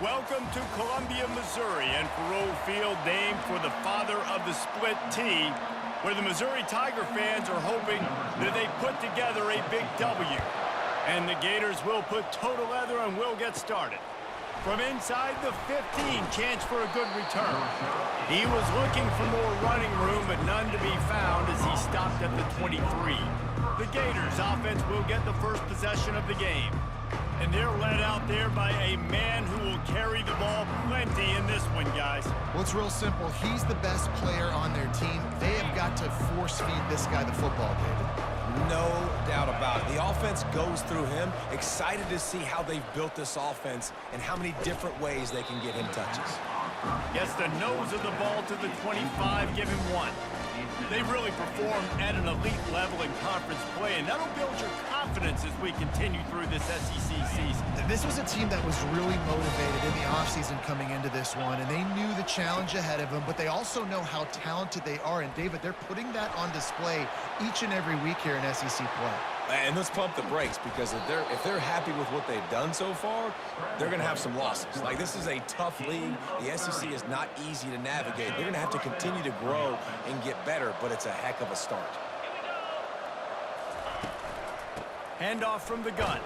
Welcome to Columbia, Missouri, and Faroe Field, named for the father of the split T, where the Missouri Tiger fans are hoping that they put together a big W. And the Gators will put total leather and will get started. From inside the 15, chance for a good return. He was looking for more running room, but none to be found as he stopped at the 23. The Gators offense will get the first possession of the game. And they're led out there by a man who will carry the ball plenty in this one, guys. Well, it's real simple. He's the best player on their team. They have got to force-feed this guy the football, David. No doubt about it. The offense goes through him. Excited to see how they've built this offense and how many different ways they can get him touches. Gets the nose of the ball to the 25, give him one. They've really performed at an elite level in conference play, and that'll build your confidence as we continue through this SEC season. This was a team that was really motivated in the offseason coming into this one, and they knew the challenge ahead of them, but they also know how talented they are. And, David, they're putting that on display each and every week here in SEC play. And let's pump the brakes, because if they're happy with what they've done so far, they're going to have some losses. Like, this is a tough league. The SEC is not easy to navigate. They're going to have to continue to grow and get better, but it's a heck of a start. Handoff from the gun.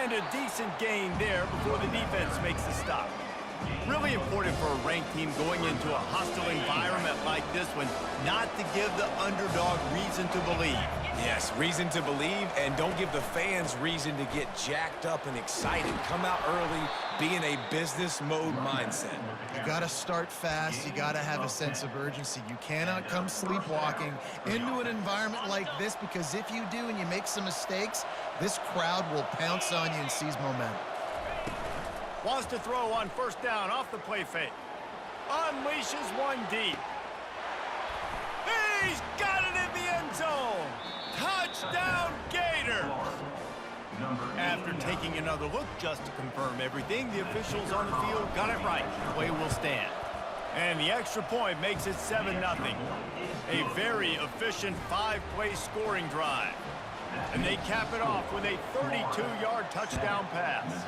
And a decent gain there before the defense makes the stop. Really important for a ranked team going into a hostile environment like this one, not to give the underdog reason to believe. Yes, reason to believe, and don't give the fans reason to get jacked up and excited. Come out early, be in a business mode mindset. You got to start fast. You got to have a sense of urgency. You cannot come sleepwalking into an environment like this, because if you do and you make some mistakes, this crowd will pounce on you and seize momentum. Wants to throw on first down off the play fake. Unleashes one deep. He's got it in the end zone. Touchdown, Gators! After taking another look just to confirm everything, the officials on the field got it right. Play will stand. And the extra point makes it 7-0. A very efficient 5-play scoring drive. And they cap it off with a 32-yard touchdown pass.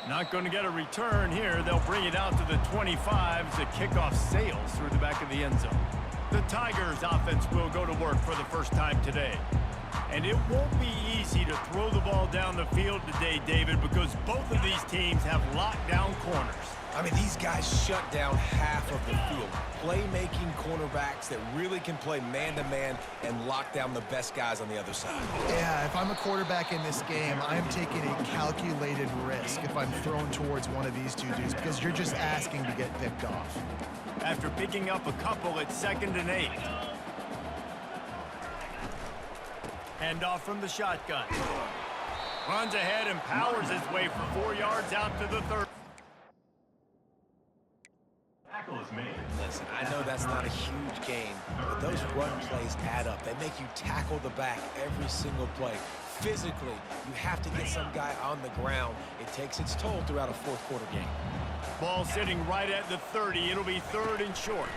Not going to get a return here. They'll bring it out to the 25 as the kickoff sails through the back of the end zone. The Tigers offense will go to work for the first time today. And it won't be easy to throw the ball down the field today, David, because both of these teams have locked down corners. I mean, these guys shut down half of the field. Playmaking cornerbacks that really can play man-to-man and lock down the best guys on the other side. Yeah, if I'm a quarterback in this game, I'm taking a calculated risk if I'm thrown towards one of these two dudes, because you're just asking to get picked off. After picking up a couple, it's 2nd and 8. Handoff from the shotgun. Runs ahead and powers his way for 4 yards out to the 30. Listen, I know that's not a huge gain, but those run plays add up. They make you tackle the back every single play. Physically, you have to get some guy on the ground. It takes its toll throughout a fourth-quarter game. Ball sitting right at the 30. It'll be 3rd and short.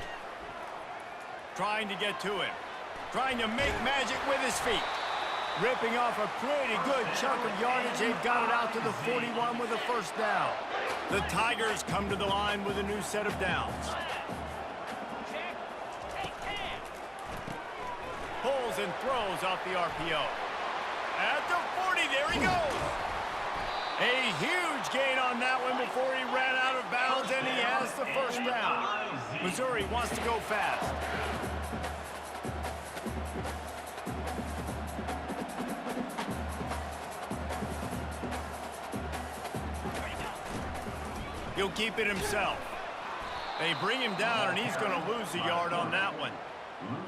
Trying to get to him. Trying to make magic with his feet. Ripping off a pretty good chunk of yardage. They've got it out to the 41 with a first down. The Tigers come to the line with a new set of downs. Pulls and throws off the RPO. At the 40, there he goes. A huge gain on that one before he ran out of bounds, and he has the first down. Missouri wants to go fast. He'll keep it himself. They bring him down, and he's going to lose a yard on that one.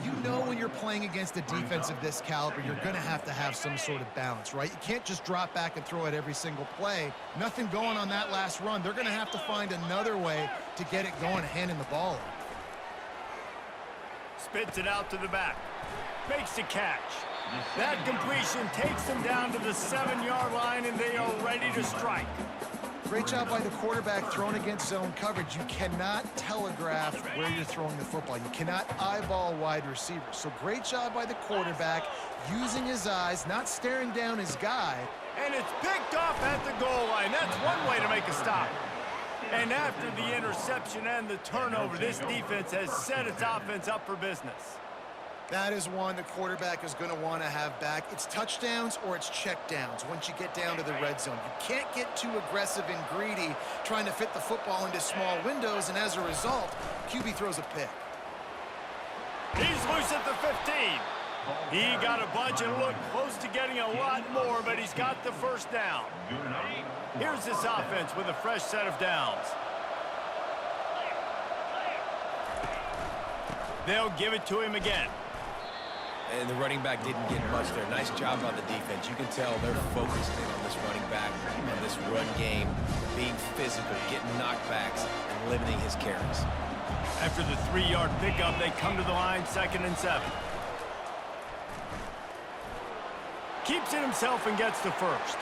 You know when you're playing against a defense of this caliber, you're going to have some sort of balance, right? You can't just drop back and throw it every single play. Nothing going on that last run. They're going to have to find another way to get it going and handing the ball off. Spits it out to the back. Makes the catch. That completion takes them down to the 7-yard line, and they are ready to strike. Great job by the quarterback thrown against zone coverage. You cannot telegraph where you're throwing the football. You cannot eyeball wide receivers. So great job by the quarterback using his eyes, not staring down his guy, And it's picked off at the goal line. That's one way to make a stop. And after the interception and the turnover, this defense has set its offense up for business. That is one the quarterback is going to want to have back. It's touchdowns or it's checkdowns once you get down to the red zone. You can't get too aggressive and greedy trying to fit the football into small windows, and as a result, QB throws a pick. He's loose at the 15. He got a bunch and looked close to getting a lot more, but he's got the first down. Here's this offense with a fresh set of downs. They'll give it to him again. And the running back didn't get much there. Nice job on the defense. You can tell they're focused in on this running back, on this run game, being physical, getting knockbacks, and limiting his carries. After the 3-yard pickup, they come to the line, 2nd and 7. Keeps it himself and gets the first.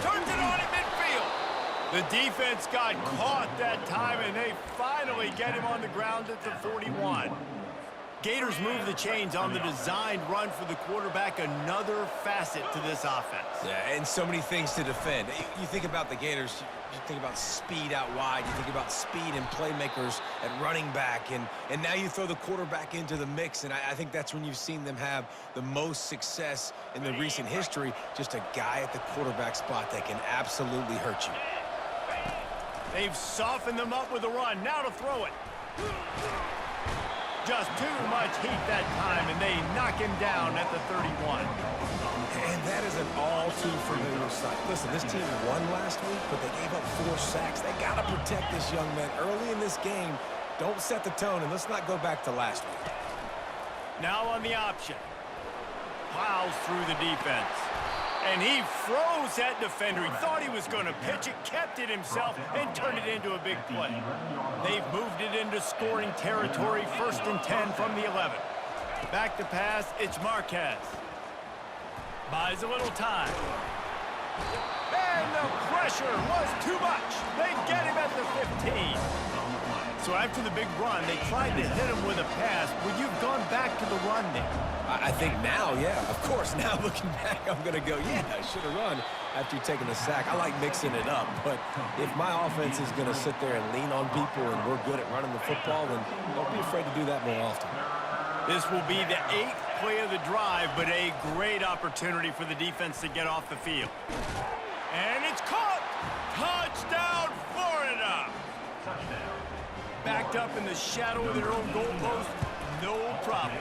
Turns it on at midfield. The defense got caught that time, and they finally get him on the ground at the 41. Gators move the chains on the designed run for the quarterback, another facet to this offense. Yeah, and so many things to defend. You think about the Gators, you think about speed out wide, you think about speed and playmakers at running back, and now you throw the quarterback into the mix, and I think that's when you've seen them have the most success in the recent history, just a guy at the quarterback spot that can absolutely hurt you. They've softened them up with a run. Now to throw it. Just too much heat that time, and they knock him down at the 31. And that is an all-too-familiar sight. Listen, this team won last week, but they gave up 4 sacks. They got to protect this young man early in this game. Don't set the tone, and let's not go back to last week. Now on the option. Plows through the defense. And he froze that defender. He thought he was going to pitch it, kept it himself, and turned it into a big play. They've moved it into scoring territory, 1st and 10 from the 11. Back to pass, it's Marquez. Buys a little time. And the pressure was too much. They get him at the 15. So after the big run, they tried to hit him with a pass. Would you have gone back to the run there? I think now, yeah. Of course, now looking back, I'm going to go, yeah, I should have run after taking a sack. I like mixing it up, but if my offense is going to sit there and lean on people and we're good at running the football, then don't be afraid to do that more often. This will be the 8th play of the drive, but a great opportunity for the defense to get off the field. And it's caught! Touchdown, Florida! Backed up in the shadow of their own goalpost, no problem.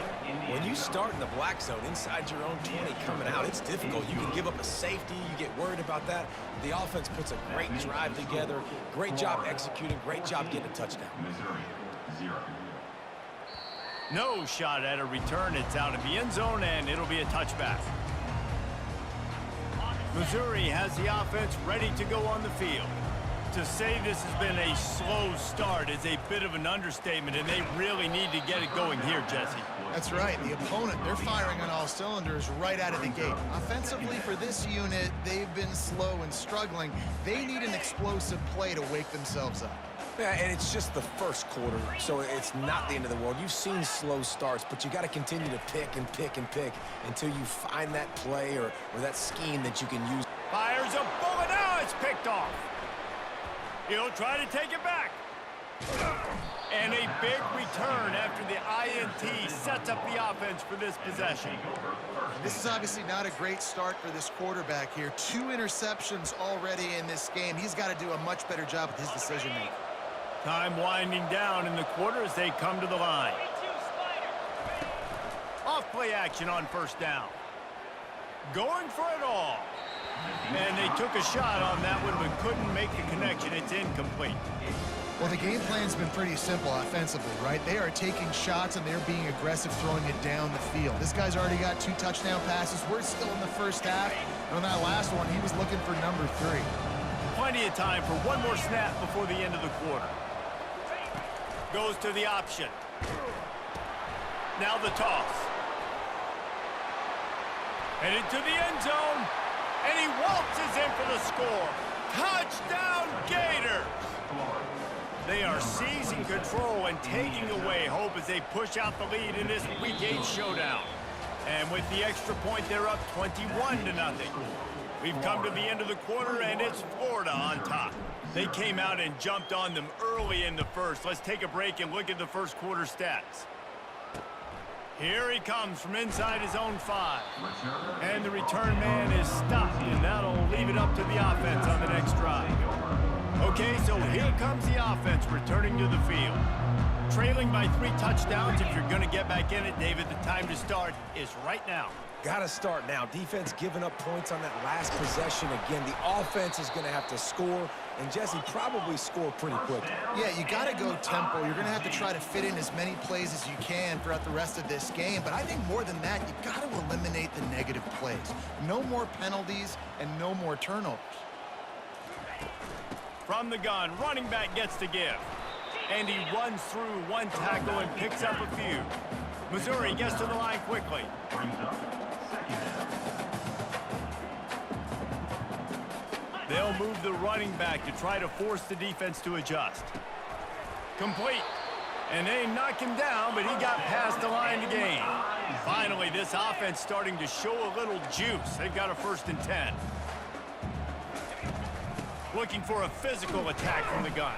When you start in the black zone inside your own 20 coming out, it's difficult. You can give up a safety. You get worried about that. The offense puts a great drive together. Great job executing. Great job getting a touchdown. No shot at a return. It's out of the end zone, and it'll be a touchback. Missouri has the offense ready to go on the field. To say this has been a slow start is a bit of an understatement, and they really need to get it going here, Jesse. That's right. The opponent, they're firing on all cylinders right out of the gate. Offensively, for this unit, they've been slow and struggling. They need an explosive play to wake themselves up. Yeah, and it's just the first quarter, so it's not the end of the world. You've seen slow starts, but you got to continue to pick and pick and pick until you find that play or that scheme that you can use. Fires a bullet. Now it's picked off. He'll try to take it back. And a big return after the INT sets up the offense for this possession. This is obviously not a great start for this quarterback here. 2 interceptions already in this game. He's got to do a much better job with his decision-making. Time winding down in the quarter as they come to the line. Off-play action on 1st down. Going for it all. And they took a shot on that one, but couldn't make the connection. It's incomplete. Well, the game plan's been pretty simple offensively, right? They are taking shots, and they're being aggressive, throwing it down the field. This guy's already got 2 touchdown passes. We're still in the first half. And on that last one, he was looking for number 3. Plenty of time for one more snap before the end of the quarter. Goes to the option. Now the toss. Headed to the end zone. And he waltzes in for the score. Touchdown, Gators! They are seizing control and taking away hope as they push out the lead in this Week 8 showdown. And with the extra point, they're up 21-0. We've come to the end of the quarter, and it's Florida on top. They came out and jumped on them early in the first. Let's take a break and look at the first quarter stats. Here he comes from inside his own 5. And the return man is stopped, and that'll leave it up to the offense on the next drive. Okay, so here comes the offense returning to the field. Trailing by 3 touchdowns. If you're going to get back in it, David, the time to start is right now. Got to start now. Defense giving up points on that last possession. Again, the offense is going to have to score, and Jesse probably score pretty quickly. Yeah, you got to go tempo. You're going to have to try to fit in as many plays as you can throughout the rest of this game. But I think more than that, you got to eliminate the negative plays. No more penalties and no more turnovers. From the gun, running back gets to give. And he runs through 1 tackle and picks up a few. Missouri gets to the line quickly. They'll move the running back to try to force the defense to adjust. Complete. And they knock him down, but he got past the line to gain. Finally, this offense starting to show a little juice. They've got a 1st and 10. Looking for a physical attack from the gun.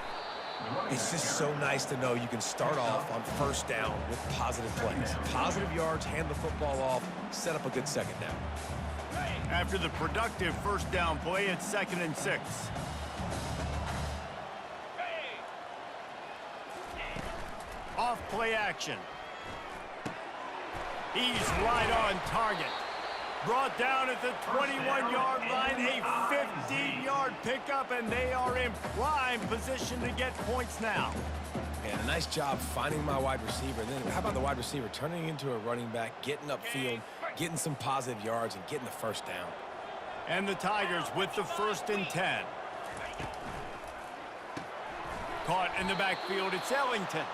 It's just so nice to know you can start off on 1st down with positive plays. Positive yards, hand the football off, set up a good 2nd down. After the productive 1st down play, it's 2nd and 6. Off play action. He's right on target. Brought down at the 21-yard line, a 15-yard pickup, and they are in prime position to get points now. And a nice job finding my wide receiver. And then how about the wide receiver turning into a running back, getting upfield, getting some positive yards, and getting the 1st down. And the Tigers with the 1st and 10. Caught in the backfield, it's Ellington.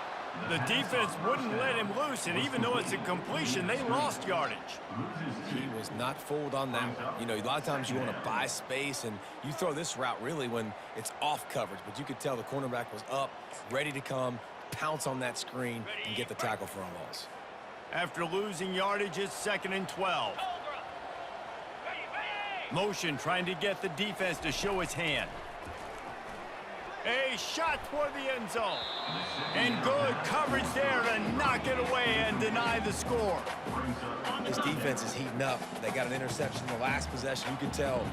The defense wouldn't let him loose, and even though it's a completion, they lost yardage. He was not fooled on that one. You know, a lot of times you want to buy space, and you throw this route really when it's off coverage. But you could tell the cornerback was up, ready to come, pounce on that screen, and get the tackle for a loss. After losing yardage, it's 2nd and 12. Motion trying to get the defense to show its hand. A shot toward the end zone. And good coverage there to knock it away and deny the score. This defense is heating up. They got an interception in the last possession. You can tell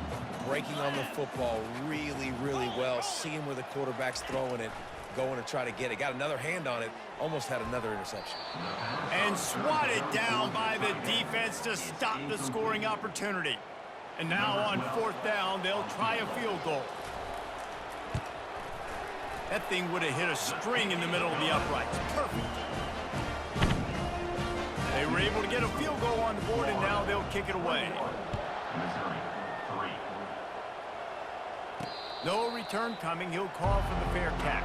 breaking on the football really, really well. Seeing where the quarterback's throwing it, going to try to get it. Got another hand on it. Almost had another interception. And swatted down by the defense to stop the scoring opportunity. And now on 4th down, they'll try a field goal. That thing would have hit a string in the middle of the uprights. Perfect. They were able to get a field goal on the board, and now they'll kick it away. No return coming. He'll call for the fair catch.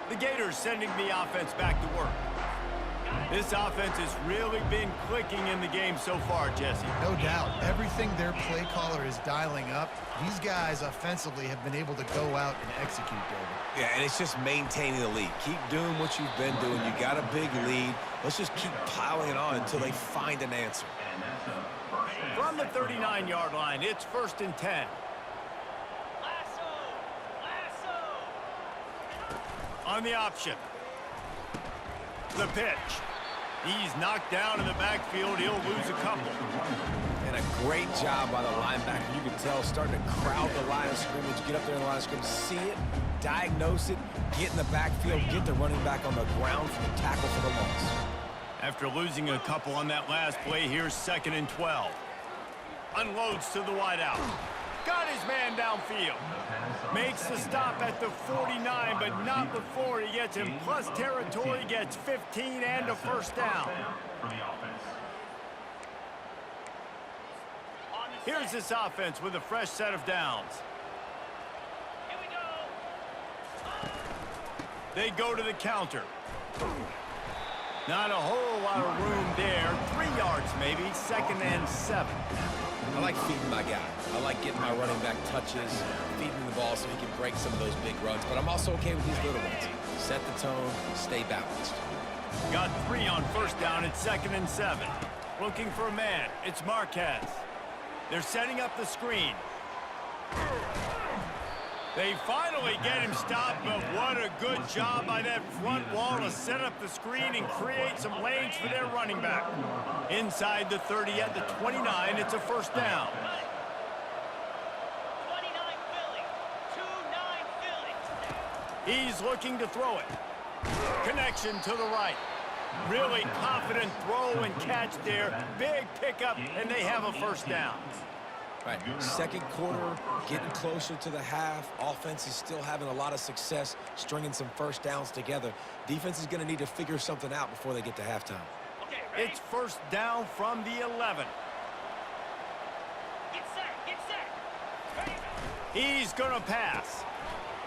The Gators sending the offense back to work. This offense has really been clicking in the game so far, Jesse. No doubt. Everything their play caller is dialing up, these guys offensively have been able to go out and execute, David. Yeah, and it's just maintaining the lead. Keep doing what you've been doing. You got a big lead. Let's just keep piling it on until they find an answer. From the 39-yard line, it's 1st and 10. On the option. The pitch. He's knocked down in the backfield. He'll lose a couple. And a great job by the linebacker. You can tell starting to crowd the line of scrimmage, get up there in the line of scrimmage, see it, diagnose it, get in the backfield, get the running back on the ground for the tackle for the loss. After losing a couple on that last play, here's 2nd and 12. Unloads to the wideout. Got his man downfield. Makes the stop at the 49, but not before he gets in plus territory, gets 15 and a 1st down. Here's this offense with a fresh set of downs. They go to the counter. Not a whole lot of room there. 3 yards maybe, 2nd and 7. I like feeding my guy. I like getting my running back touches, feeding the ball so he can break some of those big runs. But I'm also okay with these little ones. Set the tone, stay balanced. Got 3 on 1st down at 2nd and 7. Looking for a man. It's Marquez. They're setting up the screen. They finally get him stopped, but what a good job by that front wall to set up the screen and create some lanes for their running back. Inside the 30 at the 29, it's a first down. 29 Philly. 2-9 Philly. He's looking to throw it. Connection to the right. Really confident throw and catch there. Big pickup, and they have a first down. Right, second quarter, getting closer to the half. Offense is still having a lot of success stringing some first downs together. Defense is going to need to figure something out before they get to halftime. Okay, It's first down from the 11. Get set, get set. Ready. He's going to pass.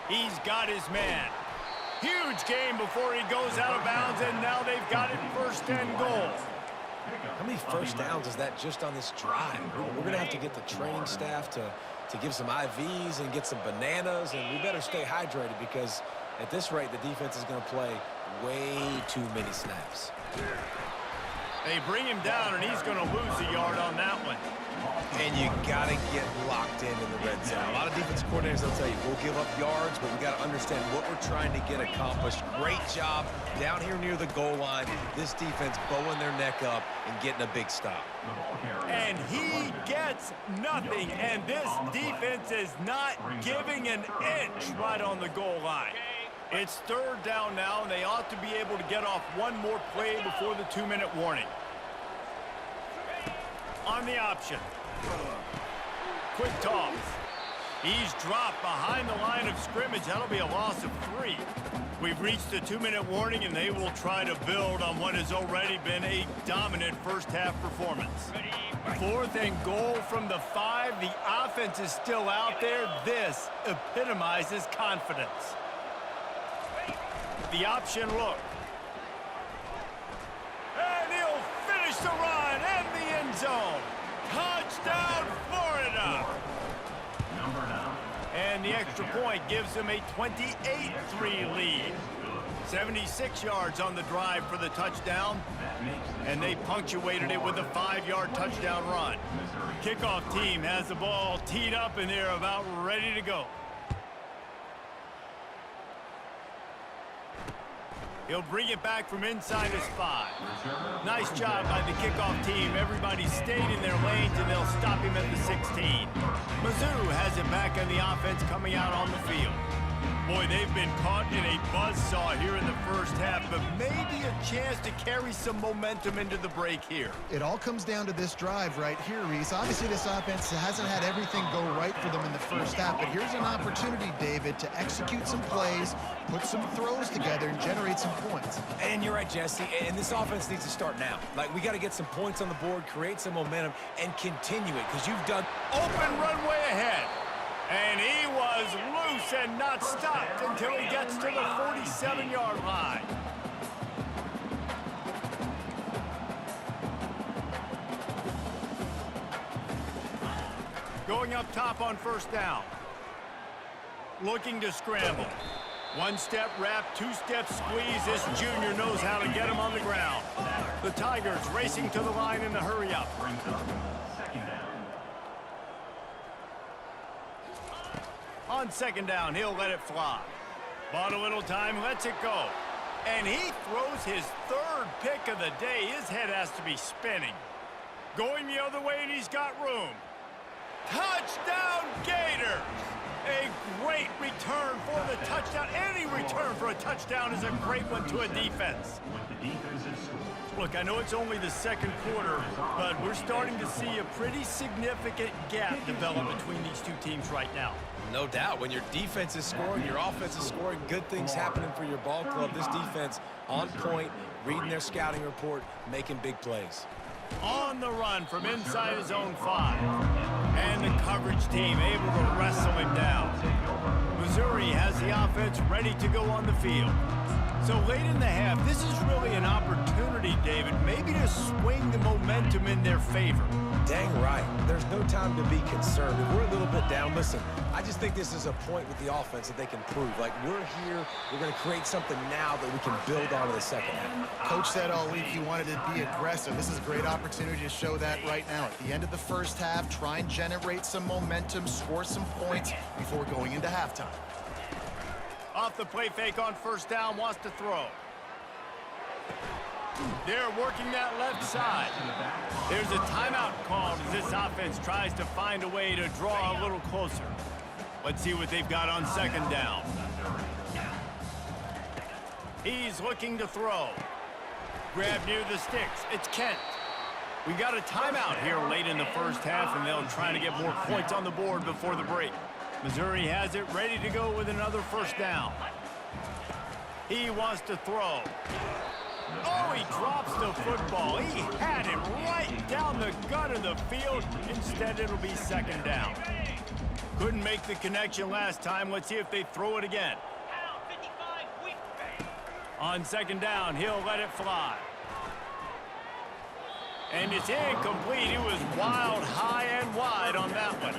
He's got his man. Huge game before he goes out of bounds, and now they've got it first and goal. How many first downs is that just on this drive? We're going to have to get the training staff to give some IVs and get some bananas, and we better stay hydrated because at this rate, the defense is going to play way too many snaps. They bring him down, and he's going to lose a yard on that one. And you got to get locked in the red zone. A lot of defensive coordinators will tell you, we'll give up yards, but we got to understand what we're trying to get accomplished. Great job down here near the goal line. This defense bowing their neck up and getting a big stop. And he gets nothing, and this defense is not giving an inch right on the goal line. It's third down now, and they ought to be able to get off one more play before the 2-minute warning. On the option. Quick toss. He's dropped behind the line of scrimmage. That'll be a loss of 3. We've reached the 2-minute warning, and they will try to build on what has already been a dominant first-half performance. 4th and goal from the 5. The offense is still out there. This epitomizes confidence. The option look. And he'll finish the run and the end zone. Touchdown, Florida. And the extra point gives them a 28-3 lead. 76 yards on the drive for the touchdown, and they punctuated it with a 5-yard touchdown run. Kickoff team has the ball teed up, and they're about ready to go. He'll bring it back from inside his 5. Nice job by the kickoff team. Everybody stayed in their lanes, and they'll stop him at the 16. Mizzou has it back on the offense coming out on the field. Boy, they've been caught in a buzzsaw here in the first half, but maybe a chance to carry some momentum into the break here. It all comes down to this drive right here, Reese. Obviously, this offense hasn't had everything go right for them in the first half, but here's an opportunity, David, to execute some plays, put some throws together, and generate some points. And you're right, Jesse, and this offense needs to start now. Like, we got to get some points on the board, create some momentum, and continue it, because you've done open runway ahead. And he was loose and not stopped until he gets to the 47-yard line. Going up top on first down. Looking to scramble. One-step wrap, two-step squeeze. This junior knows how to get him on the ground. The Tigers racing to the line in the hurry-up. On second down, he'll let it fly. Bought a little time, lets it go. And he throws his 3rd pick of the day. His head has to be spinning. Going the other way, and he's got room. Touchdown, Gators! A great return for the touchdown. Any return for a touchdown is a great one to a defense. Look, I know it's only the second quarter, but we're starting to see a pretty significant gap develop between these two teams right now. No doubt. When your defense is scoring, your offense is scoring, good things happening for your ball club. This defense on point, reading their scouting report, making big plays. On the run from inside his own 5. And the coverage team able to wrestle him down. Missouri has the offense ready to go on the field. So late in the half, this is really an opportunity, David, maybe to swing the momentum momentum in their favor. Dang right. There's no time to be concerned. If we're a little bit down, listen, I just think this is a point with the offense that they can prove. Like, we're here, we're going to create something now that we can build on in the second half. Coach said all week he wanted to be aggressive. This is a great opportunity to show that right now. At the end of the first half, try and generate some momentum, score some points before going into halftime. Off the play fake on first down, wants to throw. They're working that left side. There's a timeout called as this offense tries to find a way to draw a little closer. Let's see what they've got on second down. He's looking to throw. Grab near the sticks. It's Kent. We got a timeout here late in the first half, and they'll try to get more points on the board before the break. Missouri has it ready to go with another first down. He wants to throw. Oh, he drops the football. He had it right down the gut of the field. Instead, it'll be second down. Couldn't make the connection last time. Let's see if they throw it again. On second down, he'll let it fly. And it's incomplete. He was wild, high and wide on that one.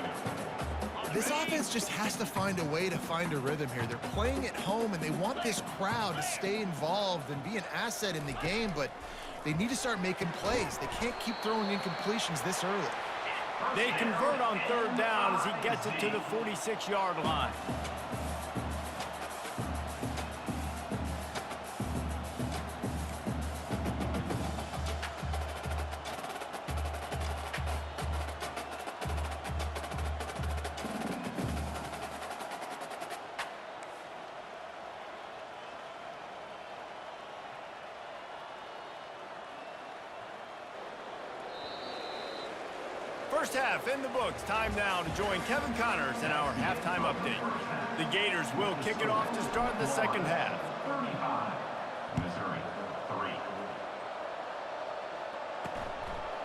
This offense just has to find a way to find a rhythm here. They're playing at home, and they want this crowd to stay involved and be an asset in the game, but they need to start making plays. They can't keep throwing incompletions this early. They convert on third down as he gets it to the 46-yard line. First half in the books. Time now to join Kevin Connors in our halftime update. The Gators will kick it off to start the second half.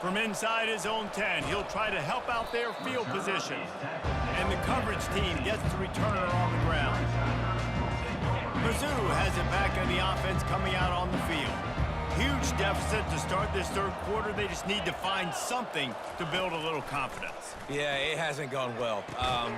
From inside his own 10, he'll try to help out their field position. And the coverage team gets the returner on the ground. Mizzou has it back in the offense coming out on the field. Huge deficit to start this third quarter. They just need to find something to build a little confidence. Yeah, it hasn't gone well.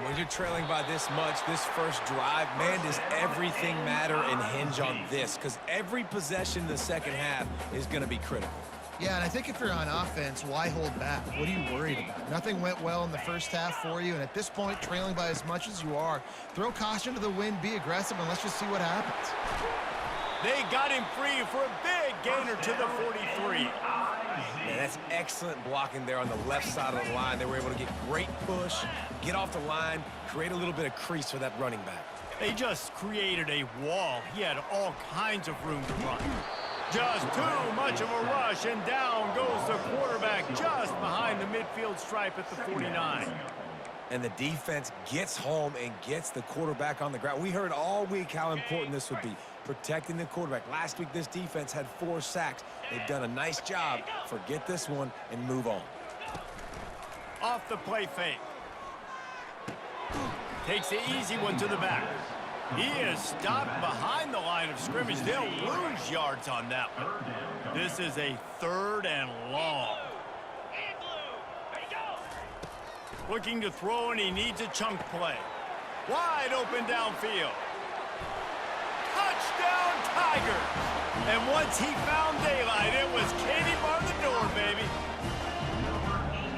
When you're trailing by this much, this first drive, man, does everything matter and hinge on this, because every possession in the second half is going to be critical. Yeah, and I think if you're on offense, why hold back? What are you worried about? Nothing went well in the first half for you, and at this point, trailing by as much as you are, throw caution to the wind, be aggressive, and let's just see what happens. They got him free for a big gainer to the 43. Man, that's excellent blocking there on the left side of the line. They were able to get great push, get off the line, create a little bit of crease for that running back. They just created a wall. He had all kinds of room to run. Just too much of a rush, and down goes the quarterback just behind the midfield stripe at the 49. And the defense gets home and gets the quarterback on the ground. We heard all week how important this would be, protecting the quarterback. Last week, this defense had 4 sacks. They've done a nice job. Forget this one and move on. Off the play fake. Takes the easy one to the back. He is stopped behind the line of scrimmage. They'll lose yards on that one. This is a 3rd and long. Looking to throw, and he needs a chunk play. Wide open downfield. Touchdown, Tigers! And once he found daylight, it was Katie bar the door, baby.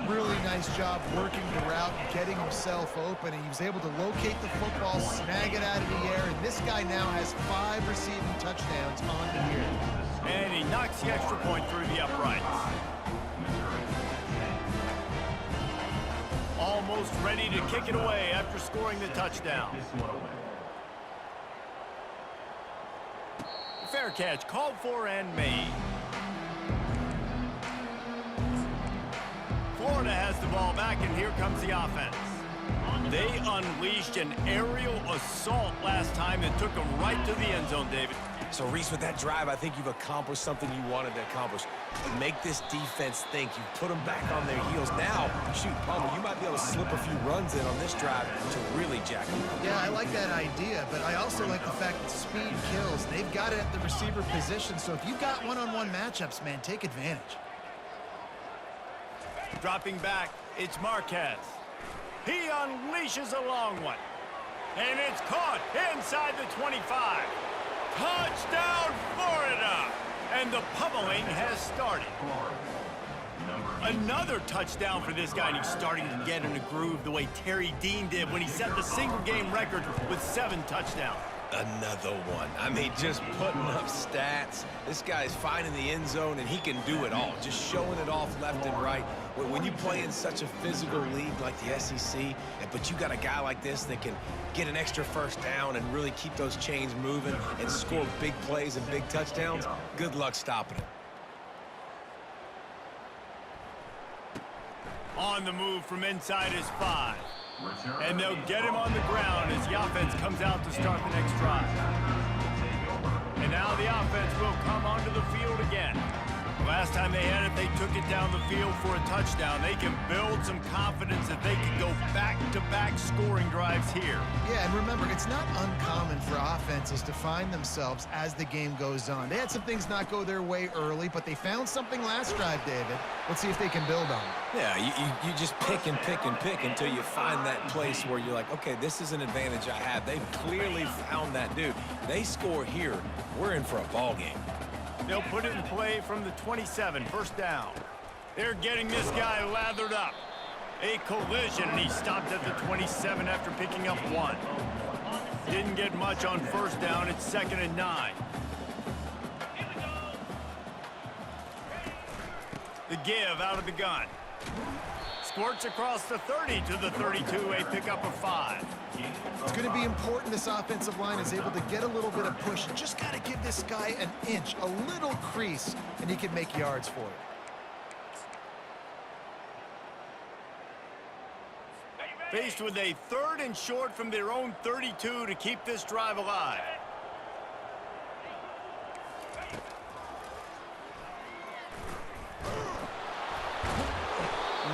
Really nice job working the route, getting himself open, and he was able to locate the football, snag it out of the air, and this guy now has 5 receiving touchdowns on the year. And he knocks the extra point through the uprights. Almost ready to kick it away after scoring the touchdown. Fair catch called for and made. Florida has the ball back, and here comes the offense. They unleashed an aerial assault last time that took them right to the end zone, David. So, Reese, with that drive, I think you've accomplished something you wanted to accomplish. Make this defense think. You put them back on their heels. Now, shoot, Palmer, you might be able to slip a few runs in on this drive to really jack them up. Yeah, I like that idea, but I also like the fact that speed kills. They've got it at the receiver position, so if you've got one-on-one matchups, man, take advantage. Dropping back, it's Marquez. He unleashes a long one. And it's caught inside the 25. Touchdown, Florida! And the pummeling has started. Another touchdown for this guy, and he's starting to get in a groove the way Terry Dean did when he set the single-game record with 7 touchdowns. Another one. I mean, just putting up stats. This guy's finding the end zone, and he can do it all, just showing it off left and right. When you play in such a physical league like the SEC, but you got a guy like this that can get an extra first down and really keep those chains moving and score big plays and big touchdowns, good luck stopping it. On the move from inside his 5. And they'll get him on the ground as the offense comes out to start the next drive. And now the offense will come onto the field again. Last time they had it, they took it down the field for a touchdown. They can build some confidence that they can go back-to-back scoring drives here. Yeah, and remember, it's not uncommon for offenses to find themselves as the game goes on. They had some things not go their way early, but they found something last drive, David. Let's see if they can build on it. Yeah, you just pick and pick and pick until you find that place where you're like, okay, this is an advantage I have. They've clearly found that dude. They score here, we're in for a ball game. They'll put it in play from the 27, first down. They're getting this guy lathered up. A collision, and he stopped at the 27 after picking up 1. Didn't get much on first down. It's 2nd and 9. The give out of the gun. Squirts across the 30 to the 32, a pickup of 5. It's going to be important this offensive line is able to get a little bit of push. Just got to give this guy an inch, a little crease, and he can make yards for it. Faced with a 3rd and short from their own 32 to keep this drive alive.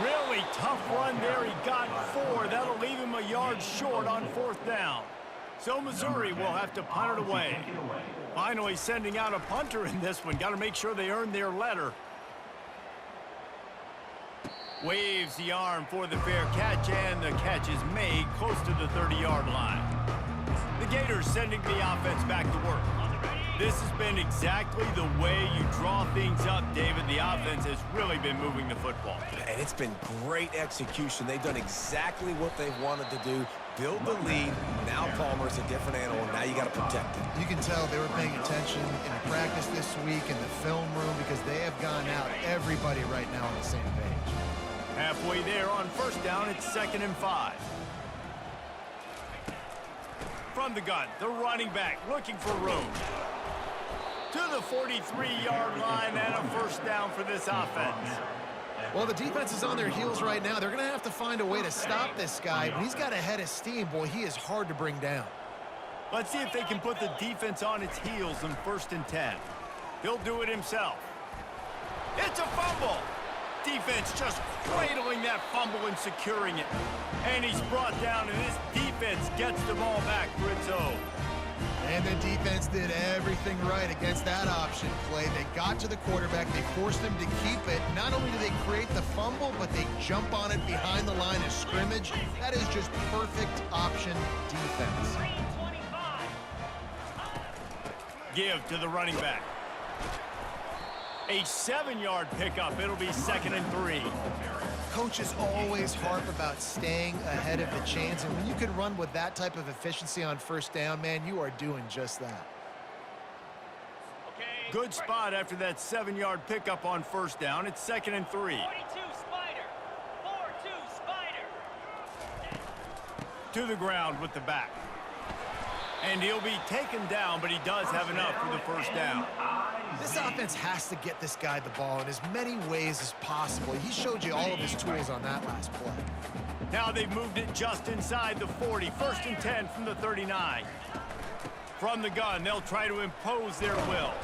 Really tough run there. He got 4. That'll leave him a yard short on 4th down. So Missouri will have to punt it away. Finally sending out a punter in this one. Got to make sure they earn their letter. Waves the arm for the fair catch, and the catch is made close to the 30-yard line. The Gators sending the offense back to work. This has been exactly the way you draw things up, David. The offense has really been moving the football. And it's been great execution. They've done exactly what they've wanted to do. Build the lead. Now Palmer's a different animal. Now you got to protect it. You can tell they were paying attention in practice this week in the film room because they have gone out, everybody right now on the same page. Halfway there on first down, it's 2nd and 5. From the gun, the running back looking for room. To the 43-yard line and a first down for this offense. Well, the defense is on their heels right now. They're going to have to find a way to stop this guy. When he's got a head of steam, boy, he is hard to bring down. Let's see if they can put the defense on its heels in 1st and 10. He'll do it himself. It's a fumble. Defense just cradling that fumble and securing it. And he's brought down, and this defense gets the ball back for its own. And the defense did everything right against that option play. They got to the quarterback. They forced him to keep it. Not only do they create the fumble, but they jump on it behind the line of scrimmage. That is just perfect option defense. Give to the running back. A 7-yard pickup. It'll be 2nd and 3. Coaches always harp about staying ahead of the chains, and when you can run with that type of efficiency on first down, man, you are doing just that. Good spot after that 7-yard pickup on first down. It's 2nd and 3. 42 Spider. 4-2 Spider. To the ground with the back. And he'll be taken down, but he does have enough for the first down. This offense has to get this guy the ball in as many ways as possible. He showed you all of his tools on that last play. Now they've moved it just inside the 40. 1st and 10 from the 39. From the gun, they'll try to impose their will.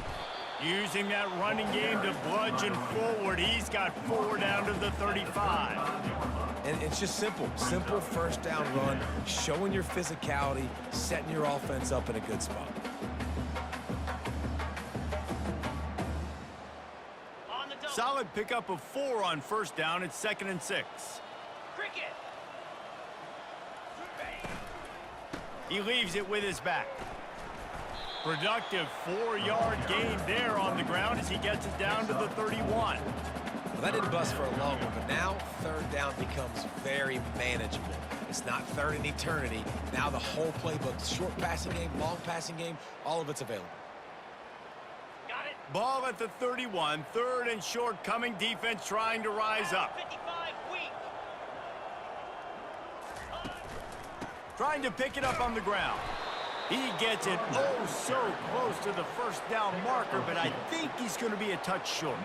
Using that running game to bludgeon forward. He's got 4 down to the 35. And it's just simple. Simple first down run, showing your physicality, setting your offense up in a good spot. solid pickup of 4 on first down. It's 2nd and 6. Cricket. He leaves it with his back. Productive 4-yard gain there on the ground as he gets it down to the 31. Well, that didn't bust for a long one, but now 3rd down becomes very manageable. It's not 3rd in eternity. Now the whole playbook, short passing game, long passing game, all of it's available. Got it. Ball at the 31. 3rd and short coming. Defense trying to rise up. 55 weak. Trying to pick it up on the ground. He gets it oh so close to the first down marker, but I think he's going to be a touch short.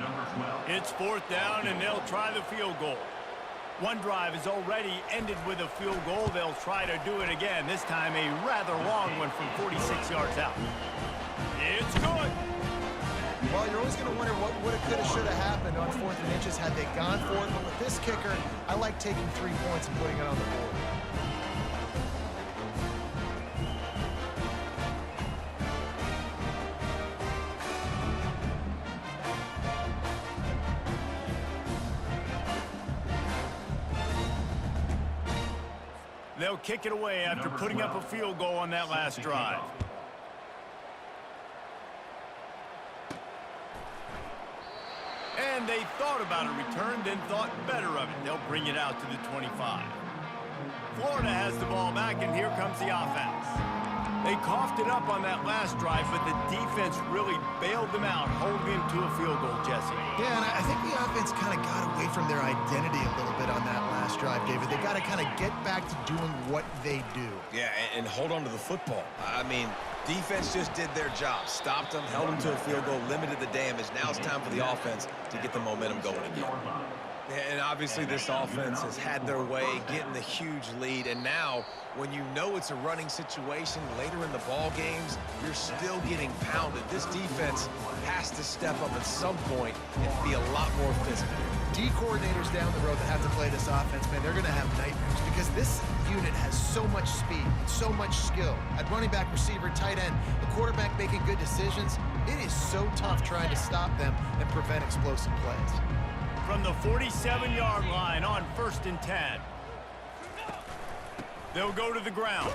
It's 4th down, and they'll try the field goal. One drive is already ended with a field goal. They'll try to do it again, this time a rather long one from 46 yards out. It's good. Well, you're always going to wonder what woulda, coulda, shoulda happened on 4th and inches had they gone for it. But with this kicker, I like taking 3 points and putting it on the board. They'll kick it away after putting up a field goal on that last drive. And they thought about a return, then thought better of it. They'll bring it out to the 25. Florida has the ball back, and here comes the offense. They coughed it up on that last drive, but the defense really bailed them out, holding them to a field goal, Jesse. Yeah, and I think the offense kind of got away from their identity a little bit on that last drive, David. They got to kind of get back to doing what they do. Yeah, and hold on to the football. I mean, defense just did their job. Stopped them, held them to a field goal, limited the damage. Now it's time for the offense to get the momentum going again. And obviously this offense has had their way, getting the huge lead. And now, when you know it's a running situation later in the ball games, you're still getting pounded. This defense has to step up at some point and be a lot more physical. D coordinators down the road that have to play this offense, man, they're going to have nightmares because this unit has so much speed and so much skill. At running back, receiver, tight end, the quarterback making good decisions, it is so tough trying to stop them and prevent explosive plays. From the 47-yard line on 1st and 10. They'll go to the ground.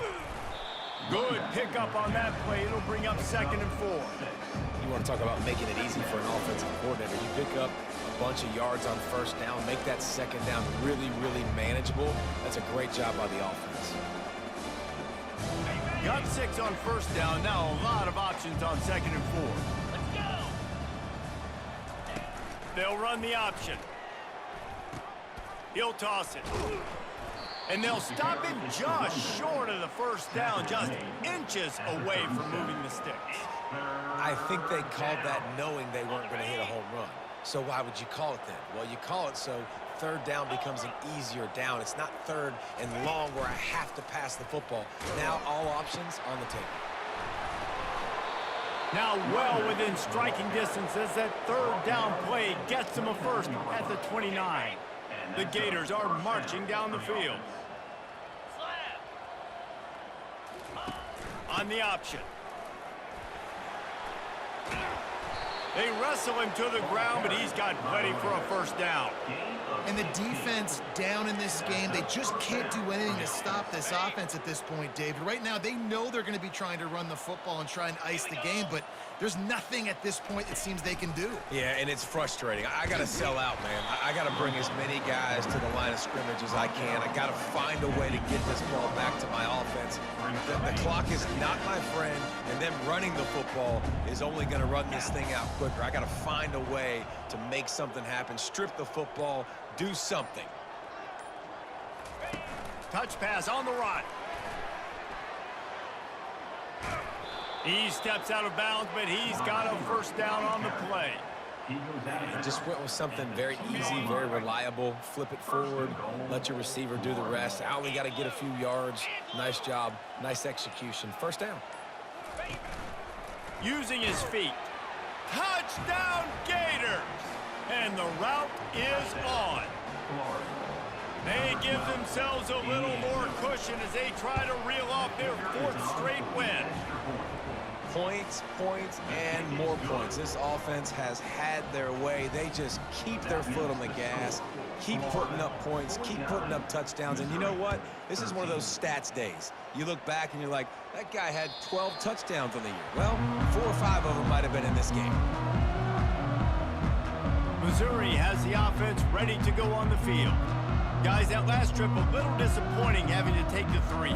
Good pickup on that play. It'll bring up 2nd and 4. You want to talk about making it easy for an offensive coordinator. You pick up a bunch of yards on first down, make that 2nd down really, really manageable. That's a great job by the offense. Got 6 on first down. Now a lot of options on 2nd and 4. Let's go. They'll run the option. He'll toss it. And they'll stop him just short of the first down, just inches away from moving the sticks. I think they called that knowing they weren't going to hit a home run. So why would you call it then? Well, you call it so 3rd down becomes an easier down. It's not 3rd and long where I have to pass the football. Now all options on the table. Now well within striking distance as that 3rd down play gets them a first at the 29. The Gators are marching down the field. On the option. They wrestle him to the ground, but he's got plenty for a first down. And the defense down in this game, they just can't do anything to stop this offense at this point, David. Right now, they know they're going to be trying to run the football and try and ice the game, but there's nothing at this point it seems they can do. Yeah, and it's frustrating. I got to sell out, man. I got to bring as many guys to the line of scrimmage as I can. I got to find a way to get this ball back to my offense. The clock is not my friend, and them running the football is only going to run this thing out quicker. I got to find a way to make something happen, strip the football, do something. Touch pass on the run. He steps out of bounds, but he's got a first down on the play. And just went with something very easy, very reliable. Flip it forward, let your receiver do the rest. I only got to get a few yards. Nice job, nice execution. First down. Using his feet. Touchdown Gators! And the route is on. They give themselves a little more cushion as they try to reel off their 4th straight win. points, points, and more points. This offense has had their way. They just keep their foot on the gas, keep putting up points, keep putting up touchdowns. And you know what? This is one of those stats days. You look back and you're like, that guy had 12 touchdowns on the year. Well, 4 or 5 of them might have been in this game. Missouri has the offense ready to go on the field. Guys, that last trip a little disappointing having to take the 3.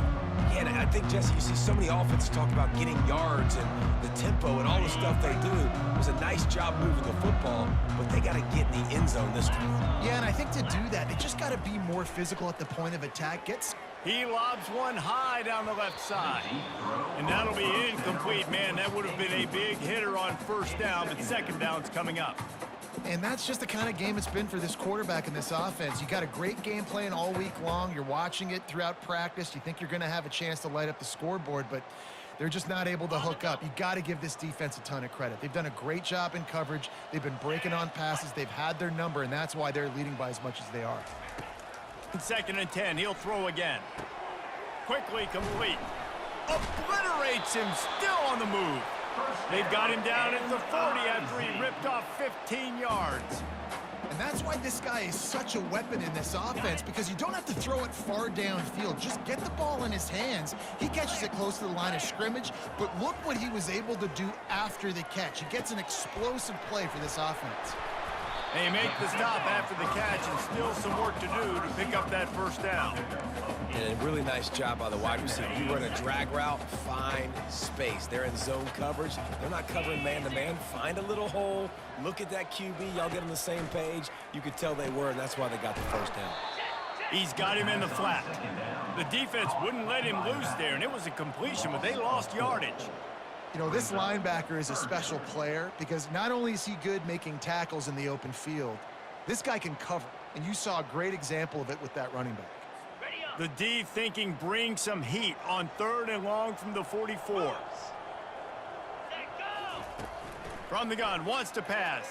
Yeah, and I think, Jesse, you see so many offenses talk about getting yards and the tempo and all the stuff they do. It was a nice job moving the football, but they got to get in the end zone this time. Yeah, and I think to do that, they just got to be more physical at the point of attack. He lobs one high down the left side. And that'll be incomplete, man. That would have been a big hitter on first down, but second down's coming up. And that's just the kind of game it's been for this quarterback in this offense. You got a great game plan all week long. You're watching it throughout practice. You think you're going to have a chance to light up the scoreboard, but they're just not able to hook up. You got to give this defense a ton of credit. They've done a great job in coverage. They've been breaking on passes. They've had their number, and that's why they're leading by as much as they are. 2nd and 10, he'll throw again. Quickly complete. Obliterates him, still on the move. They've got him down at the 40 after he ripped off 15 yards. And that's why this guy is such a weapon in this offense, because you don't have to throw it far downfield. Just get the ball in his hands. He catches it close to the line of scrimmage, but look what he was able to do after the catch. He gets an explosive play for this offense. They make the stop after the catch and still some work to do to pick up that first down. And a really nice job by the wide receiver. You run a drag route, find space. They're in zone coverage. They're not covering man-to-man. Find a little hole. Look at that QB. Y'all get on the same page. You could tell they were, and that's why they got the first down. He's got him in the flat. The defense wouldn't let him loose there, and it was a completion, but they lost yardage. You know, this linebacker is a special player because not only is he good making tackles in the open field, this guy can cover. And you saw a great example of it with that running back. The D thinking bring some heat on 3rd and long from the 44. From the gun, wants to pass.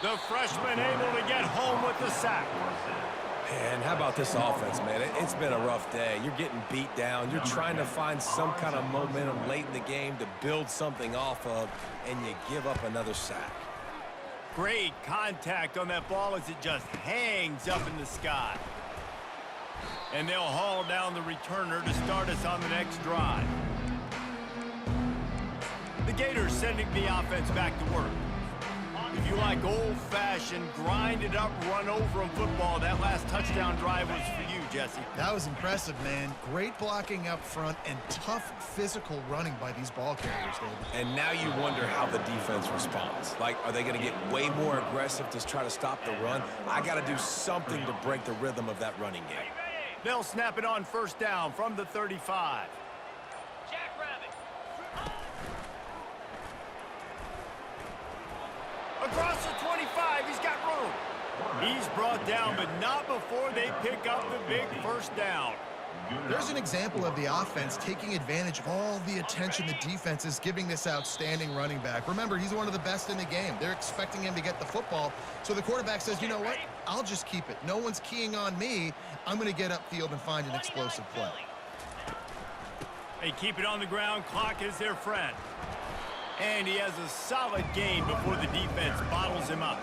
The freshman able to get home with the sack. And how about this offense, man? It's been a rough day. You're getting beat down. You're trying to find some kind of momentum late in the game to build something off of, and you give up another sack. Great contact on that ball as it just hangs up in the sky. And they'll haul down the returner to start us on the next drive. The Gators sending the offense back to work. If you like old-fashioned, grind-it-up, run-over-'em football, that last touchdown drive was for you, Jesse. That was impressive, man. Great blocking up front and tough physical running by these ball carriers, David. And now you wonder how the defense responds. Like, are they going to get way more aggressive to try to stop the run? I got to do something to break the rhythm of that running game. They'll snap it on first down from the 35. Across the 25, he's got room. He's brought down, but not before they pick up the big first down. There's an example of the offense taking advantage of all the attention the defense is giving this outstanding running back. Remember, he's one of the best in the game. They're expecting him to get the football, so the quarterback says, you know what? I'll just keep it. No one's keying on me. I'm going to get upfield and find an explosive play. They keep it on the ground. Clock is their friend. And he has a solid gain before the defense bottles him up.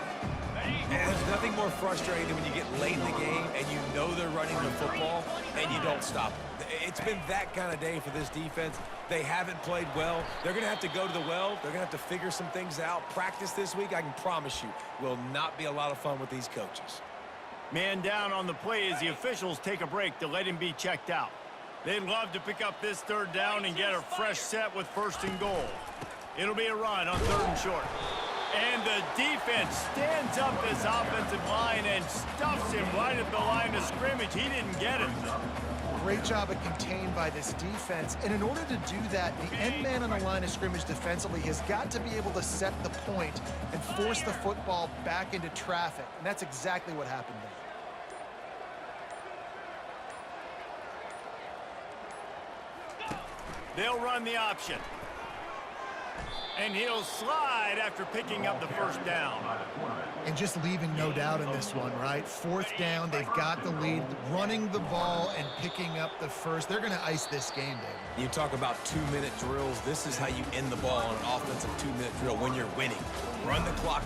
And there's nothing more frustrating than when you get late in the game and you know they're running the football and you don't stop them. It's been that kind of day for this defense. They haven't played well. They're going to have to go to the well. They're going to have to figure some things out. Practice this week, I can promise you, will not be a lot of fun with these coaches. Man down on the play as the officials take a break to let him be checked out. They'd love to pick up this 3rd down and get a fresh set with 1st and goal. It'll be a run on 3rd and short. And the defense stands up this offensive line and stuffs him right at the line of scrimmage. He didn't get it. Great job of contained by this defense. And in order to do that, the end man on the line of scrimmage defensively has got to be able to set the point and force the football back into traffic. And that's exactly what happened there. They'll run the option. And he'll slide after picking up the first down. And just leaving no doubt in this one, right? Fourth down, they've got the lead, running the ball and picking up the first. They're going to ice this game, David. You talk about 2-minute drills. This is how you end the ball on an offensive 2-minute drill when you're winning. Run the clock